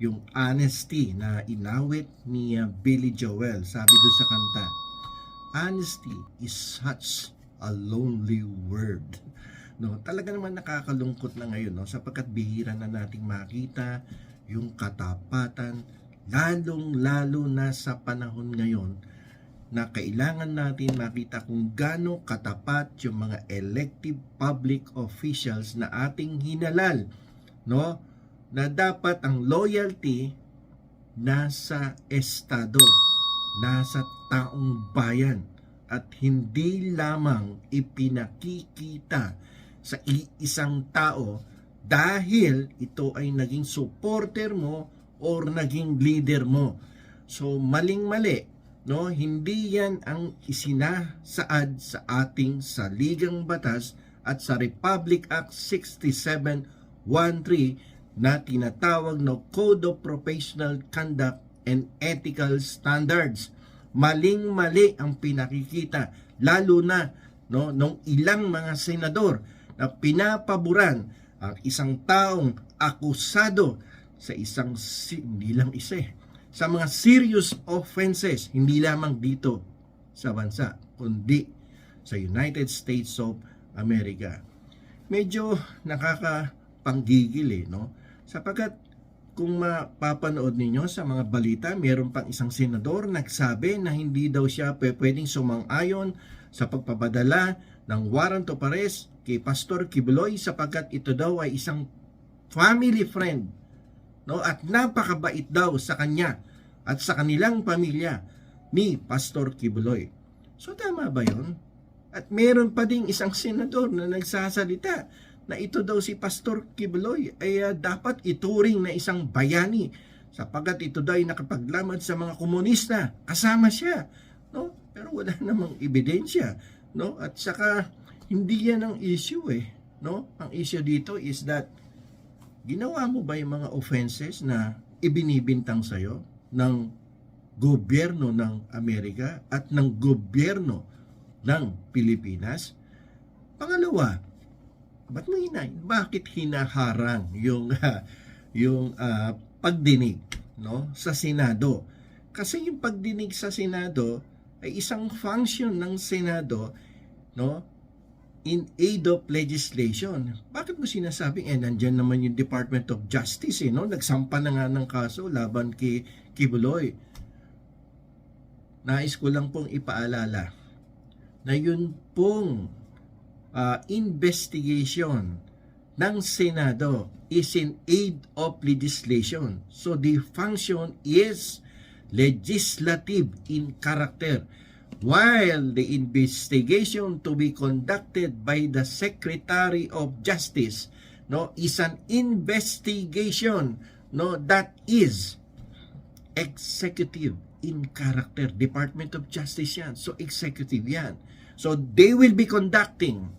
yung honesty na inawit ni Billy Joel. Sabi doon sa kanta, honesty is such a lonely word. No, talaga naman nakakalungkot na ngayon, no, sapagkat bihira na nating makita yung katapatan, lalong-lalo na sa panahon ngayon na kailangan natin makita kung gaano katapat yung mga elective public officials na ating hinalal, no? Na dapat ang loyalty nasa estado, nasa taong bayan at hindi lamang ipinakikita sa iisang tao dahil ito ay naging supporter mo or naging leader mo. So maling-mali, no? Hindi yan ang isinasaad sa ating saligang batas at sa Republic Act 6713 na tinatawag na Code of Professional Conduct and Ethical Standards. Maling-mali ang pinakikita, lalo na, no, nung ilang mga senador na pinapaboran ang isang taong akusado sa isang, hindi lang isa sa mga serious offenses, hindi lamang dito sa bansa, kundi sa United States of America. Medyo nakakapanggigil no? Sapagkat kung mapapanood ninyo sa mga balita, meron pang isang senador nagsabi na hindi daw siya pwedeng sumang-ayon sa pagpapadala ng warrant of arrest kay Pastor Kibuloy sapagkat ito daw ay isang family friend, no, at napakabait daw sa kanya at sa kanilang pamilya ni Pastor Kibuloy. So tama ba 'yon? At meron pa ding isang senador na nagsasalita na ito daw si Pastor Kibuloy ay dapat ituring na isang bayani sapagkat ito daw ay nakapaglaban sa mga komunista. Kasama siya, no? Pero wala namang ebidensya, no? At saka hindi yan ang issue no? Ang issue dito is that ginawa mo ba yung mga offenses na ibinibintang sa'yo ng gobyerno ng Amerika at ng gobyerno ng Pilipinas? Pangalawa, bakit hinaharang yung pagdinig, no, sa Senado? Kasi yung pagdinig sa Senado ay isang function ng Senado, no, in aid of legislation. Bakit mo sinasabing nandyan naman yung Department of Justice no? Nagsampa na nga ng kaso laban kay Kibuloy. Nais ko lang pong ipaalala na yun pong investigation ng Senado is in aid of legislation. So the function is legislative in character, while the investigation to be conducted by the Secretary of Justice, no, is an investigation, no, that is executive in character. Department of Justice yan. So executive yan. So they will be conducting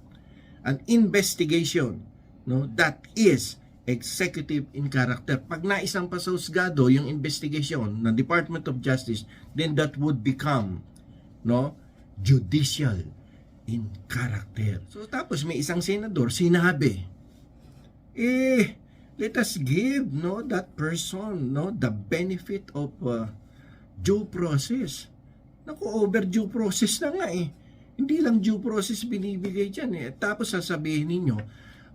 an investigation, no, that is executive in character. Pag naisang pa sa husgado yung investigation ng Department of Justice, then that would become, no, judicial in character. So tapos may isang senador sinabi, let us give, no, that person, no, the benefit of due process. Naku, over due process na nga Hindi lang due process binibigay dyan Tapos sasabihin ninyo,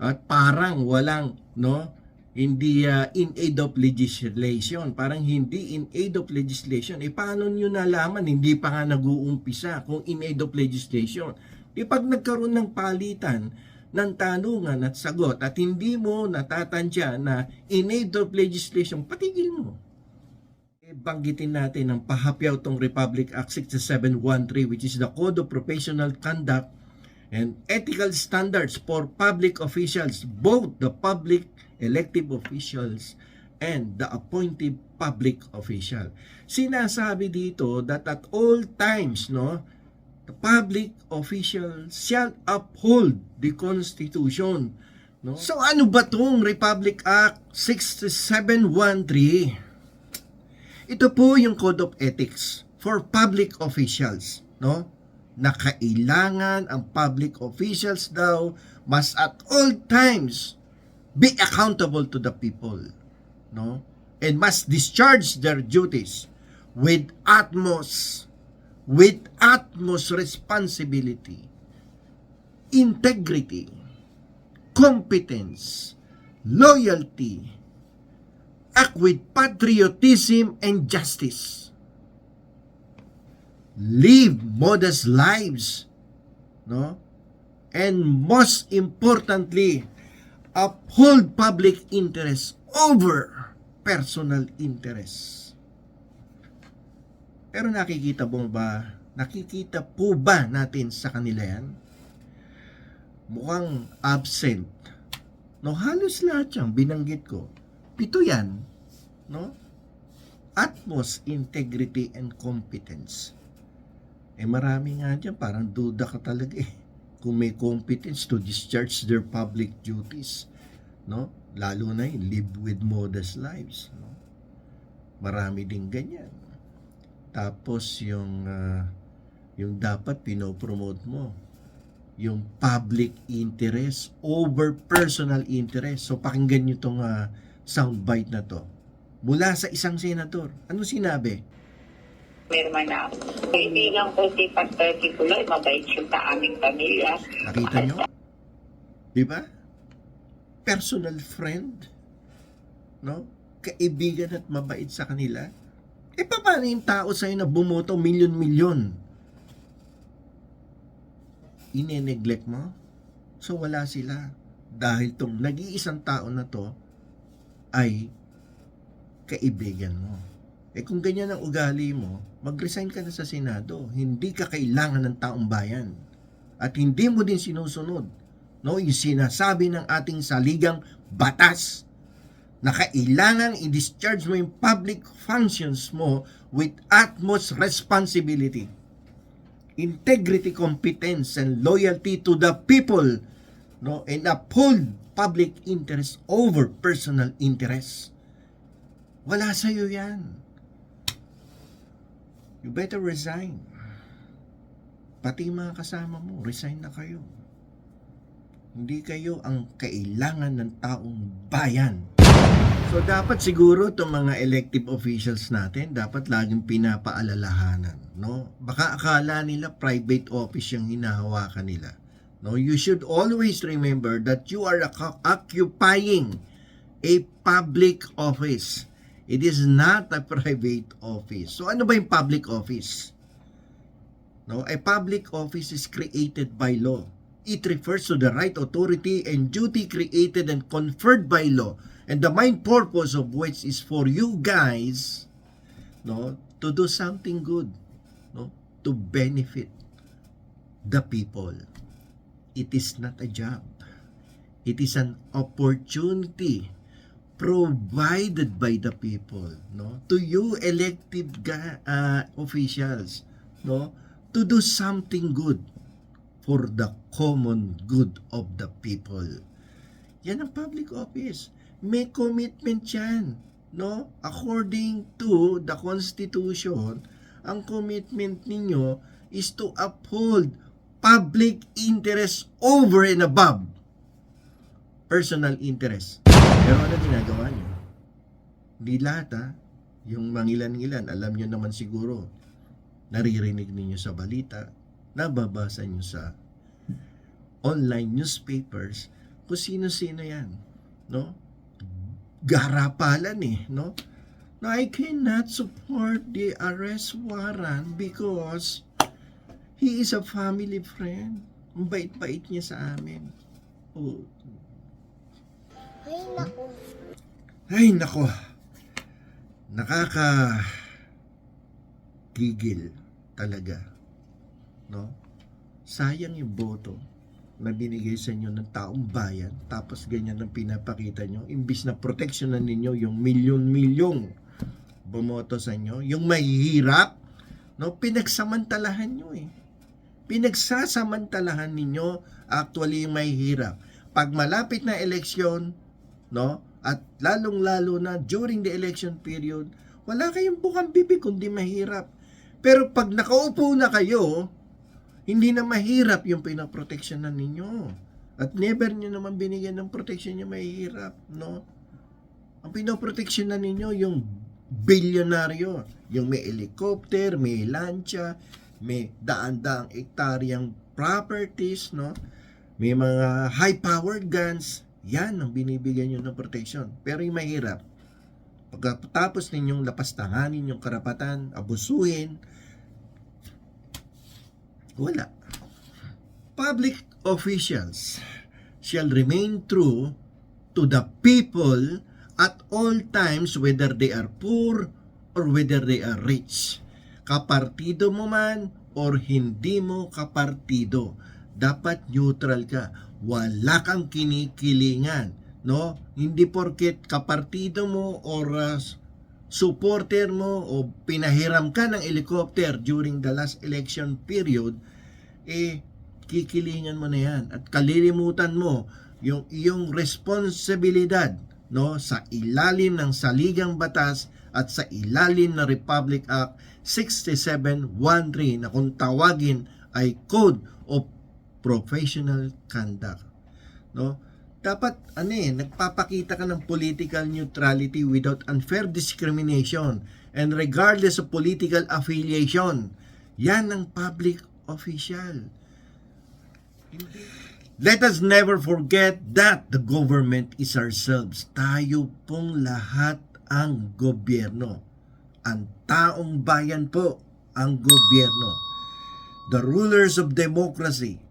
at parang walang, no, hindi in aid of legislation. Parang hindi in aid of legislation. Paano nyo nalaman? Hindi pa nga nag-uumpisa kung in aid of legislation. Pag nagkaroon ng palitan ng tanungan at sagot at hindi mo natatansya na in aid of legislation, patigil mo. Banggitin natin ang pahapyaw tong Republic Act 6713, which is the Code of Professional Conduct and Ethical Standards for Public Officials, both the public elective officials and the appointed public official. Sinasabi dito that at all times, no, the public official shall uphold the Constitution. No? So ano ba tong Republic Act 6713? Ito po yung Code of Ethics for public officials, no? Na kailangan ang public officials daw must at all times be accountable to the people, no? and must discharge their duties with utmost responsibility, integrity, competence, loyalty, act with patriotism and justice, live modest lives, no? And most importantly, uphold public interest over personal interest. Pero nakikita po ba natin sa kanila yan? Mukhang absent. No, halos lahat yung binanggit ko. 7 yan, no? Utmost integrity and competence. Marami nga dyan, parang duda ka talaga kung may competence to discharge their public duties, no? Lalo na live with modest lives, no? Marami din ganyan. Tapos yung dapat pinopromote mo, yung public interest over personal interest. So pakinggan nyo itong soundbite na to mula sa isang senador. Ano sinabi? Merma na. Kaibigan ko si Pastor Kipuloy, mabait siya sa aming pamilya. Nakita nyo? Di ba? Personal friend, no? Kaibigan at mabait sa kanila. Paano yung tao sa'yo na bumoto milyon-milyon? Ine-neglect mo? So wala sila. Dahil tong nag-iisang tao na to ay kaibigan mo. Kung ganyan ang ugali mo, mag-resign ka na sa Senado. Hindi ka kailangan ng taong bayan. At hindi mo din sinusunod, no, yung sinasabi ng ating saligang batas na kailangan i-discharge mo yung public functions mo with utmost responsibility, integrity, competence, and loyalty to the people, no, and uphold public interest over personal interest. Wala sa'yo yan. You better resign. Pati mga kasama mo, resign na kayo. Hindi kayo ang kailangan ng taong bayan. So dapat siguro itong mga elective officials natin, dapat laging pinapaalalahanan, no? Baka akala nila private office yung hinahawakan nila. No, you should always remember that you are occupying a public office. It is not a private office. So ano ba yung public office? No, a public office is created by law. It refers to the right, authority, and duty created and conferred by law, and the main purpose of which is for you guys, no, to do something good, no, to benefit the people. It is not a job. It is an opportunity provided by the people, no, to you elected officials, no, to do something good for the common good of the people. Yan ang public office. May commitment yan, no? According to the Constitution, ang commitment ninyo is to uphold public interest over and above personal interest. Pero ano ginagawa nyo? Hindi lahat, yung mangilan-ngilan, alam nyo naman siguro, naririnig ninyo sa balita, nababasa nyo sa online newspapers, kung sino-sino yan, no? Garapalan no? Now, I cannot support the arrest warrant because he is a family friend. Ang bait-bait niya sa amin. Oh. Ay, nako. Nakakagigil talaga. No? Sayang yung boto na binigay sa inyo ng taong bayan, tapos ganyan ang pinapakita nyo, imbis na proteksyonan ninyo yung milyon-milyong bumoto sa inyo, yung mahihirap, no, pinagsamantalahan nyo pinagsasamantalahan ninyo actually yung mahihirap. Pag malapit na eleksyon, no, at lalong-lalo na during the election period, wala kayong bukang bibig kundi mahirap. Pero pag nakaupo na kayo, hindi na mahirap yung pinaproteksyonan ninyo. At never nyo naman binigyan ng proteksyon yung mahihirap, no? Ang pinoproteksyon na ninyo yung bilyonaryo, yung may helicopter, may lancha, may daan-daang ektaryang properties, no? May mga high-powered guns. Yan ang binibigyan nyo ng protection. Pero yung mahirap, pagkatapos ninyong lapastanganin yung karapatan, abusuhin, wala. Public officials shall remain true to the people at all times, whether they are poor or whether they are rich. Kapartido mo man or hindi mo kapartido, dapat neutral ka. Wala kang kinikilingan, no? Hindi porket kapartido mo or supporter mo o pinahiram ka ng helicopter during the last election period, kikilingan mo na yan at kalilimutan mo yung iyong responsibilidad, no, sa ilalim ng saligang batas at sa ilalim ng Republic Act 6713 na kung tawagin ay Code of Professional Conduct, no? Dapat nagpapakita ka ng political neutrality without unfair discrimination and regardless of political affiliation. Yan ang public official. Let us never forget that the government is ourselves. Tayo pong lahat ang gobyerno. Ang taong bayan po ang gobyerno. The rulers of democracy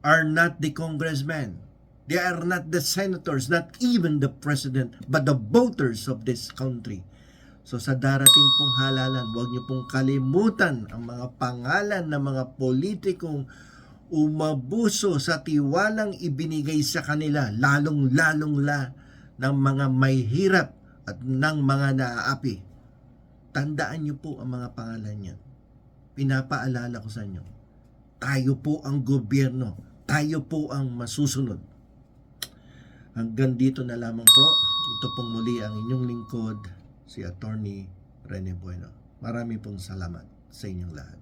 are not the congressmen. They are not the senators, not even the president, but the voters of this country. So sa darating pong halalan, huwag niyo pong kalimutan ang mga pangalan ng mga politikong umabuso sa tiwalang ibinigay sa kanila, lalong-lalong ng mga may hirap at ng mga naaapi. Tandaan niyo po ang mga pangalan yan. Pinapaalala ko sa inyo. Tayo po ang gobyerno. Tayo po ang masusunod. Hanggang dito na lamang po. Ito pong muli ang inyong lingkod, si Attorney Rene Bueno. Marami pong salamat sa inyong lahat.